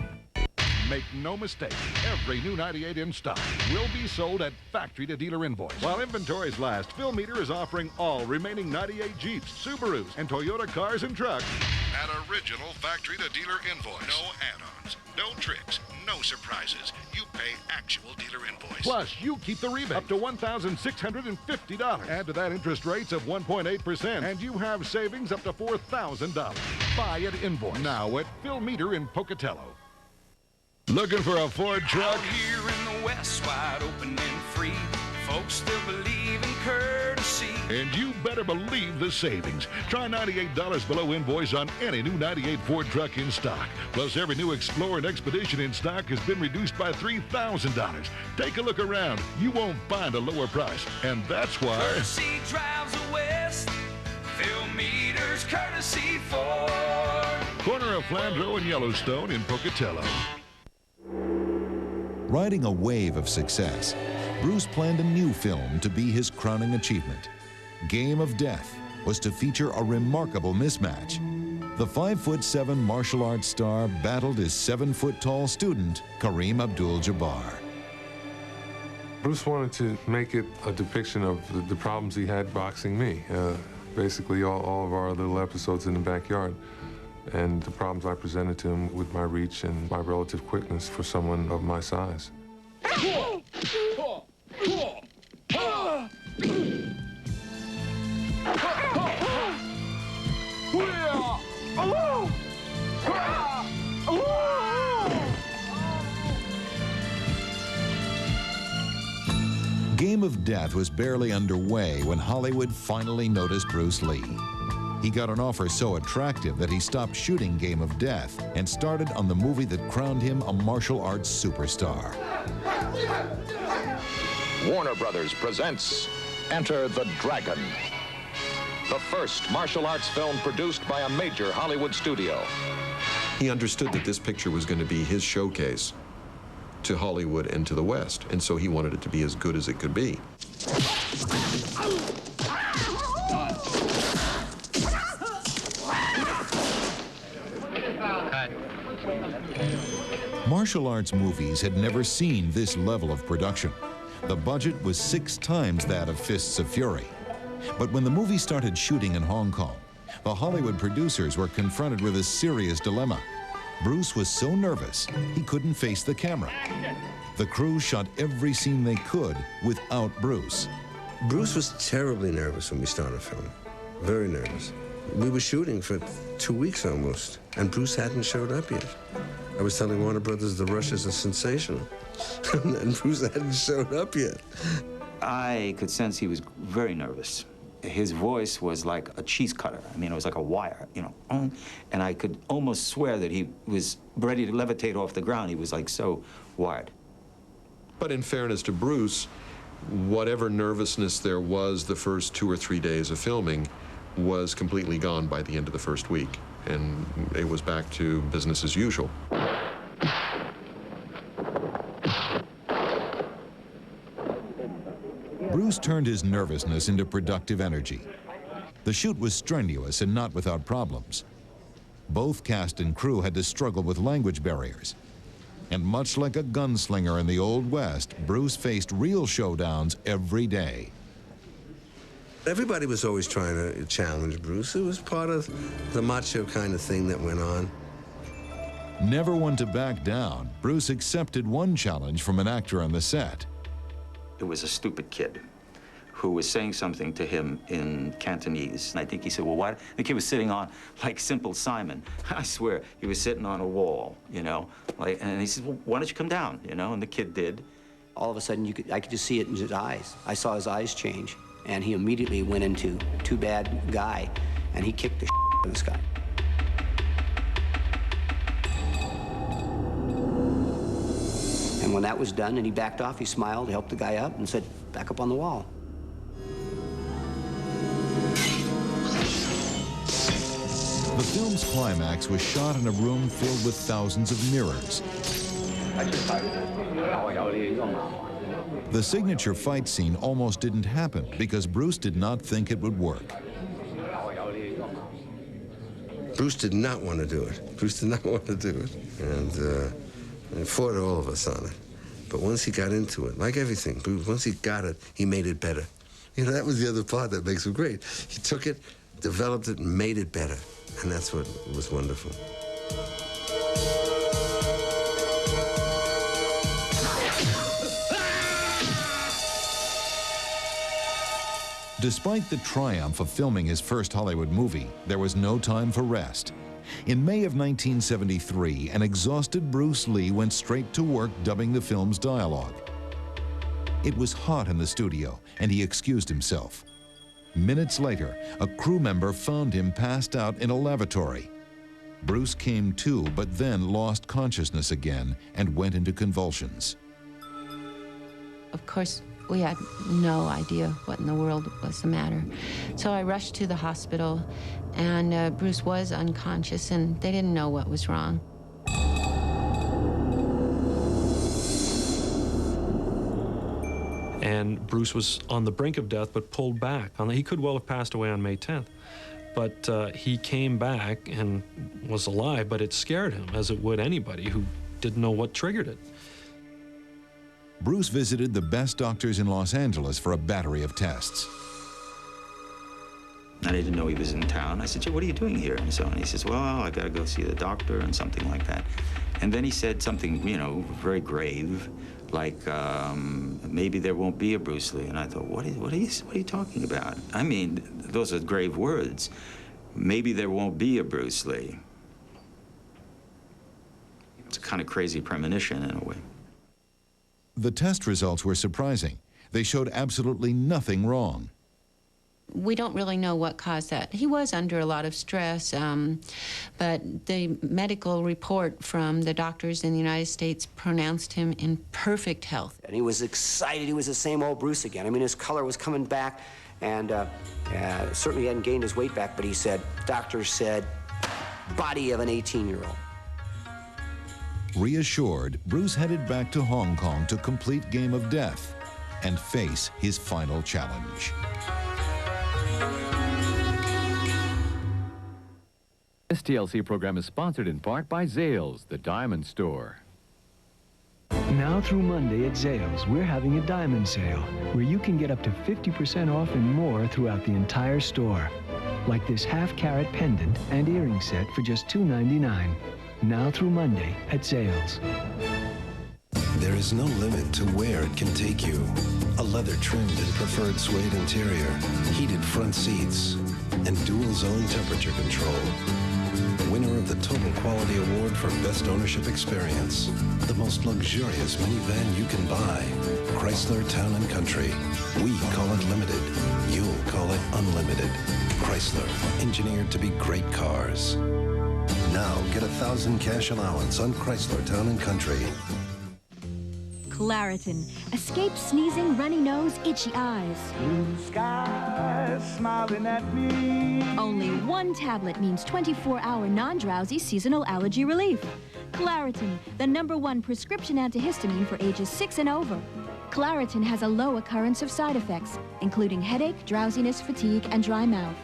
Make no mistake, every new 98 in stock will be sold at factory-to-dealer invoice. While inventories last, Phil Meter is offering all remaining 98 Jeeps, Subarus, and Toyota cars and trucks at original factory-to-dealer invoice. No add-ons, no tricks, no surprises. You pay actual dealer invoice. Plus, you keep the rebate up to $1,650. Add to that interest rates of 1.8%, and you have savings up to $4,000. Buy at invoice now at Phil Meter in Pocatello. Looking for a Ford truck? Out here in the West, wide open and free, folks still believe in courtesy. And you better believe the savings. Try $98 below invoice on any new 98 Ford truck in stock. Plus, every new Explorer and Expedition in stock has been reduced by $3,000. Take a look around. You won't find a lower price. And that's why... Courtesy drives the West. Phil Meter's Courtesy Ford. Corner of Flandreau and Yellowstone in Pocatello. Riding a wave of success, Bruce planned a new film to be his crowning achievement. Game of Death was to feature a remarkable mismatch. The 5'7" martial arts star battled his 7-foot-tall student, Kareem Abdul-Jabbar. Bruce wanted to make it a depiction of the problems he had boxing me. Basically, all of our little episodes in the backyard. And the problems I presented to him with my reach and my relative quickness for someone of my size. Game of Death was barely underway when Hollywood finally noticed Bruce Lee. He got an offer so attractive that he stopped shooting Game of Death and started on the movie that crowned him a martial arts superstar. Warner Brothers presents Enter the Dragon, the first martial arts film produced by a major Hollywood studio. He understood that this picture was going to be his showcase to Hollywood and to the West, and so he wanted it to be as good as it could be. Martial arts movies had never seen this level of production. The budget was 6 times that of Fists of Fury. But when the movie started shooting in Hong Kong, the Hollywood producers were confronted with a serious dilemma. Bruce was so nervous, he couldn't face the camera. The crew shot every scene they could without Bruce. Bruce was terribly nervous when we started filming, very nervous. We were shooting for 2 weeks almost, and Bruce hadn't showed up yet. I was telling Warner Brothers the rushes are sensational, and Bruce hadn't showed up yet. I could sense he was very nervous. His voice was like a cheese cutter. I mean, it was like a wire, you know. And I could almost swear that he was ready to levitate off the ground. He was like so wired. But in fairness to Bruce, whatever nervousness there was the first 2 or 3 days of filming was completely gone by the end of the first week. And it was back to business as usual. Bruce turned his nervousness into productive energy. The shoot was strenuous and not without problems. Both cast and crew had to struggle with language barriers. And much like a gunslinger in the Old West, Bruce faced real showdowns every day. Everybody was always trying to challenge Bruce. It was part of the macho kind of thing that went on. Never one to back down, Bruce accepted one challenge from an actor on the set. It was a stupid kid who was saying something to him in Cantonese. And I think he said, well, why? The kid was sitting on, like, Simple Simon. I swear, he was sitting on a wall, you know? Like, and he said, well, why don't you come down, you know? And the kid did. All of a sudden, I could just see it in his eyes. I saw his eyes change. And he immediately went into too bad guy, and he kicked the out of this guy. And when that was done and he backed off, he smiled, helped the guy up, and said, back up on the wall. The film's climax was shot in a room filled with thousands of mirrors. The signature fight scene almost didn't happen because Bruce did not think it would work. Bruce did not want to do it. Bruce did not want to do it. And fought all of us on it. But once he got into it, like everything, Bruce, once he got it, he made it better. You know, that was the other part that makes him great. He took it, developed it, and made it better. And that's what was wonderful. Despite the triumph of filming his first Hollywood movie, there was no time for rest. In May of 1973, an exhausted Bruce Lee went straight to work dubbing the film's dialogue. It was hot in the studio, and he excused himself. Minutes later, a crew member found him passed out in a lavatory. Bruce came to, but then lost consciousness again and went into convulsions. Of course, we had no idea what in the world was the matter. So I rushed to the hospital, and Bruce was unconscious, and they didn't know what was wrong. And Bruce was on the brink of death, but pulled back. He could well have passed away on May 10th. But he came back and was alive, but it scared him, as it would anybody who didn't know what triggered it. Bruce visited the best doctors in Los Angeles for a battery of tests. I didn't know he was in town. I said, Joe, what are you doing here? And so on. He says, well, I got to go see the doctor and something like that. And then he said something, you know, very grave, like maybe there won't be a Bruce Lee. And I thought, what are you talking about? I mean, those are grave words. Maybe there won't be a Bruce Lee. It's a kind of crazy premonition in a way. The test results were surprising. They showed absolutely nothing wrong. We don't really know what caused that. He was under a lot of stress, but the medical report from the doctors in the United States pronounced him in perfect health. And he was excited. He was the same old Bruce again. I mean, his color was coming back, and certainly he hadn't gained his weight back, but he said, doctors said, body of an 18-year-old. Reassured, Bruce headed back to Hong Kong to complete Game of Death and face his final challenge. This TLC program is sponsored in part by Zales, the diamond store. Now through Monday at Zales, we're having a diamond sale where you can get up to 50% off and more throughout the entire store. Like this half-carat pendant and earring set for just $2.99. Now through Monday at Zales. There is no limit to where it can take you. A leather-trimmed and preferred suede interior, heated front seats, and dual-zone temperature control. Winner of the Total Quality Award for Best Ownership Experience. The most luxurious minivan you can buy. Chrysler Town & Country. We call it limited. You'll call it unlimited. Chrysler, engineered to be great cars. Now get $1,000 cash allowance on Chrysler Town & Country. Claritin. Escape sneezing, runny nose, itchy eyes. Blue sky smiling at me. Only one tablet means 24-hour non-drowsy seasonal allergy relief. Claritin, the #1 prescription antihistamine for ages 6 and over. Claritin has a low occurrence of side effects, including headache, drowsiness, fatigue, and dry mouth.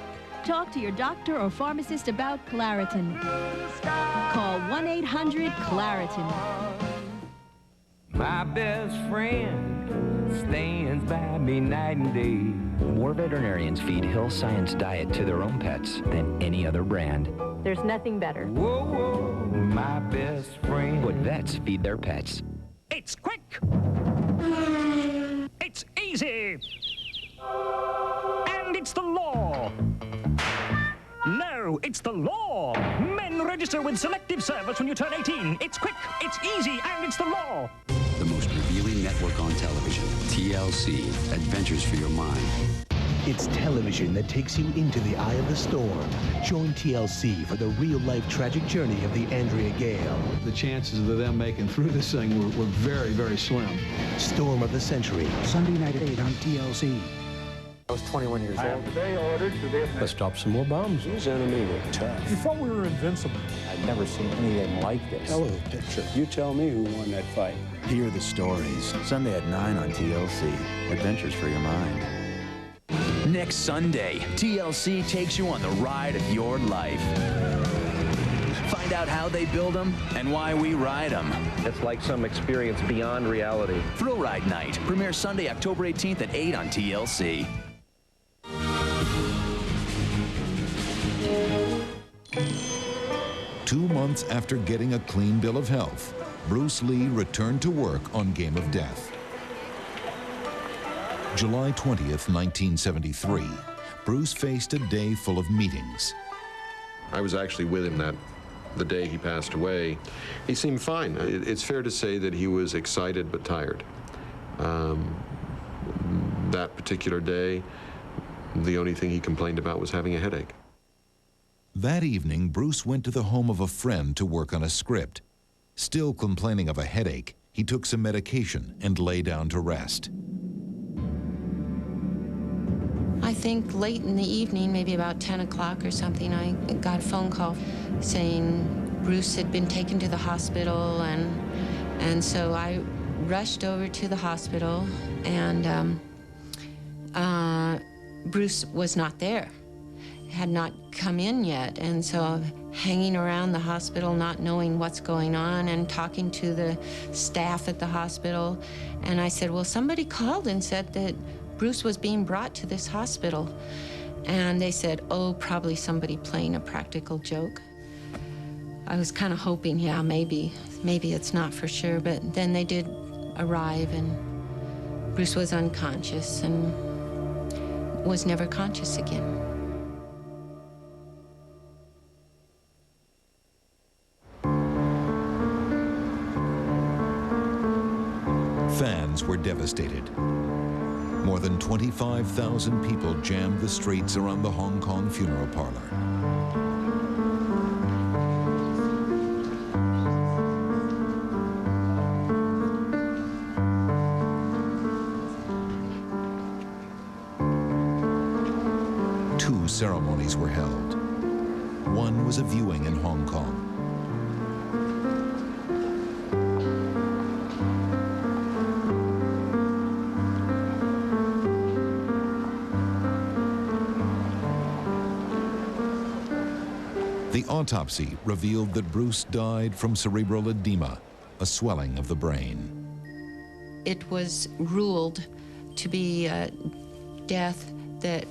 Talk to your doctor or pharmacist about Claritin. Call 1-800-CLARITIN. My best friend stands by me night and day. More veterinarians feed Hill Science Diet to their own pets than any other brand. There's nothing better. Whoa, whoa, my best friend. But vets feed their pets. It's quick. It's easy. And it's the law. No, it's the law. Men register with Selective Service when you turn 18. It's quick, it's easy, and it's the law. The most revealing network on television. TLC, Adventures for Your Mind. It's television that takes you into the eye of the storm. Join TLC for the real-life tragic journey of the Andrea Gale. The chances of them making through this thing were very, very slim. Storm of the century. Sunday night at 8 on TLC. I was 21 years old. Today ordered to this. Let's drop some more bombs. These enemy were tough. You thought we were invincible. I'd never seen anything like this. Hell of a picture. You tell me who won that fight. Hear the stories. Sunday at 9 on TLC. Adventures for Your Mind. Next Sunday, TLC takes you on the ride of your life. Find out how they build them and why we ride them. It's like some experience beyond reality. Thrill Ride Night premieres Sunday, October 18th at 8 on TLC. Two months after getting a clean bill of health, Bruce Lee returned to work on Game of Death. July 20th, 1973, Bruce faced a day full of meetings. I was actually with him the day he passed away. He seemed fine. It's fair to say that he was excited but tired. That particular day, the only thing he complained about was having a headache. That evening, Bruce went to the home of a friend to work on a script. Still complaining of a headache, he took some medication and lay down to rest. I think late in the evening, maybe about 10 o'clock or something, I got a phone call saying Bruce had been taken to the hospital, and so I rushed over to the hospital, and Bruce was not there, had not come in yet, and so hanging around the hospital, not knowing what's going on, and talking to the staff at the hospital, and I said, well, somebody called and said that Bruce was being brought to this hospital. And they said, oh, probably somebody playing a practical joke. I was kind of hoping, yeah, maybe it's not for sure, but then they did arrive, and Bruce was unconscious and was never conscious again. Fans were devastated. More than 25,000 people jammed the streets around the Hong Kong funeral parlor. Two ceremonies were held. One was a viewing in Hong Kong. The autopsy revealed that Bruce died from cerebral edema, a swelling of the brain. It was ruled to be a death that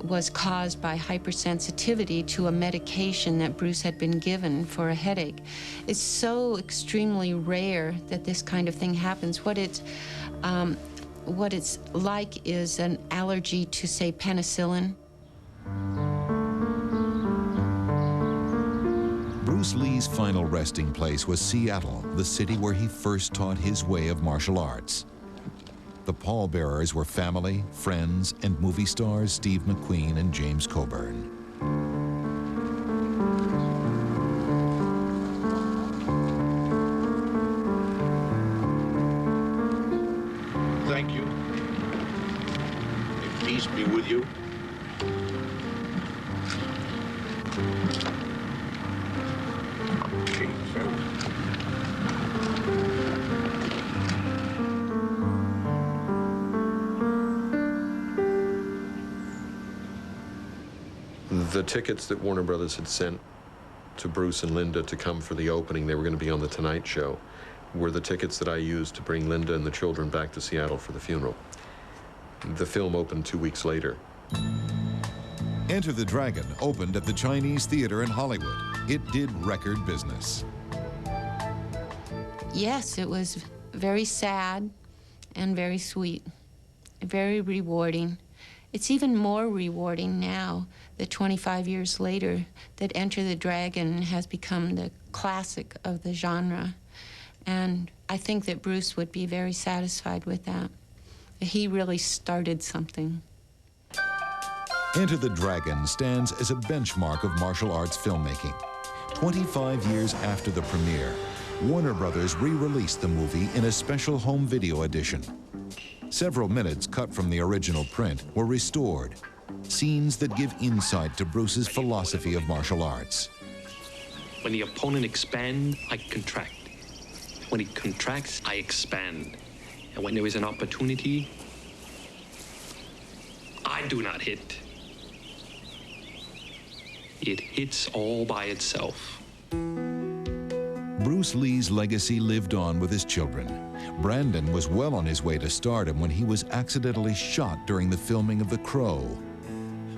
was caused by hypersensitivity to a medication that Bruce had been given for a headache. It's so extremely rare that this kind of thing happens. What it's like is an allergy to, say, penicillin. Bruce Lee's final resting place was Seattle, the city where he first taught his way of martial arts. The pallbearers were family, friends, and movie stars Steve McQueen and James Coburn. Thank you. May peace be with you. The tickets that Warner Brothers had sent to Bruce and Linda to come for the opening, they were going to be on The Tonight Show, were the tickets that I used to bring Linda and the children back to Seattle for the funeral. The film opened 2 weeks later. Enter the Dragon opened at the Chinese Theater in Hollywood. It did record business. Yes, it was very sad and very sweet, very rewarding. It's even more rewarding now that 25 years later that Enter the Dragon has become the classic of the genre. And I think that Bruce would be very satisfied with that. He really started something. Enter the Dragon stands as a benchmark of martial arts filmmaking. 25 years after the premiere, Warner Brothers re-released the movie in a special home video edition. Several minutes cut from the original print were restored, scenes that give insight to Bruce's philosophy of martial arts. When the opponent expands, I contract. When he contracts, I expand. And when there is an opportunity, I do not hit. It hits all by itself. Bruce Lee's legacy lived on with his children. Brandon was well on his way to stardom when he was accidentally shot during the filming of The Crow.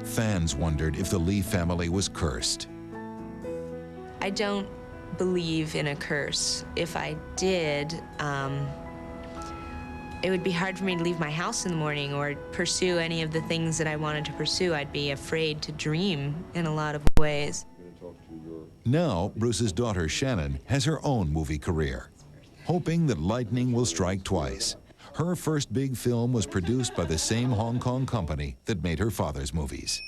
Fans wondered if the Lee family was cursed. I don't believe in a curse. If I did, it would be hard for me to leave my house in the morning or pursue any of the things that I wanted to pursue. I'd be afraid to dream in a lot of ways. Now, Bruce's daughter Shannon has her own movie career, hoping that lightning will strike twice. Her first big film was produced by the same Hong Kong company that made her father's movies.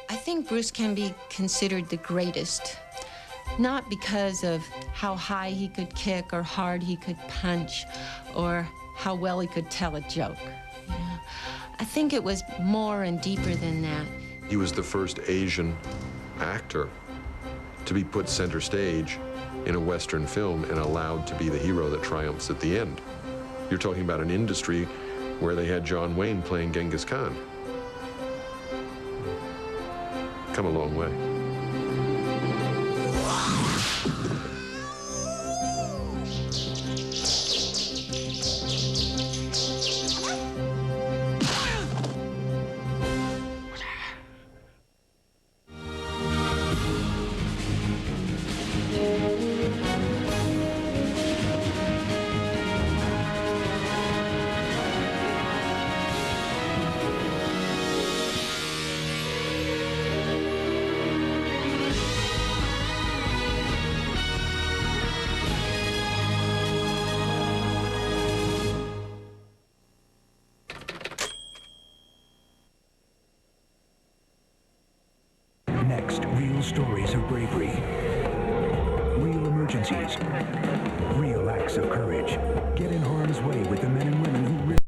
I think Bruce can be considered the greatest, not because of how high he could kick or hard he could punch or how well he could tell a joke. You know? I think it was more and deeper than that. He was the first Asian actor to be put center stage in a Western film and allowed to be the hero that triumphs at the end. You're talking about an industry where they had John Wayne playing Genghis Khan. Come a long way. Next, real stories of bravery, real emergencies, real acts of courage. Get in harm's way with the men and women who risk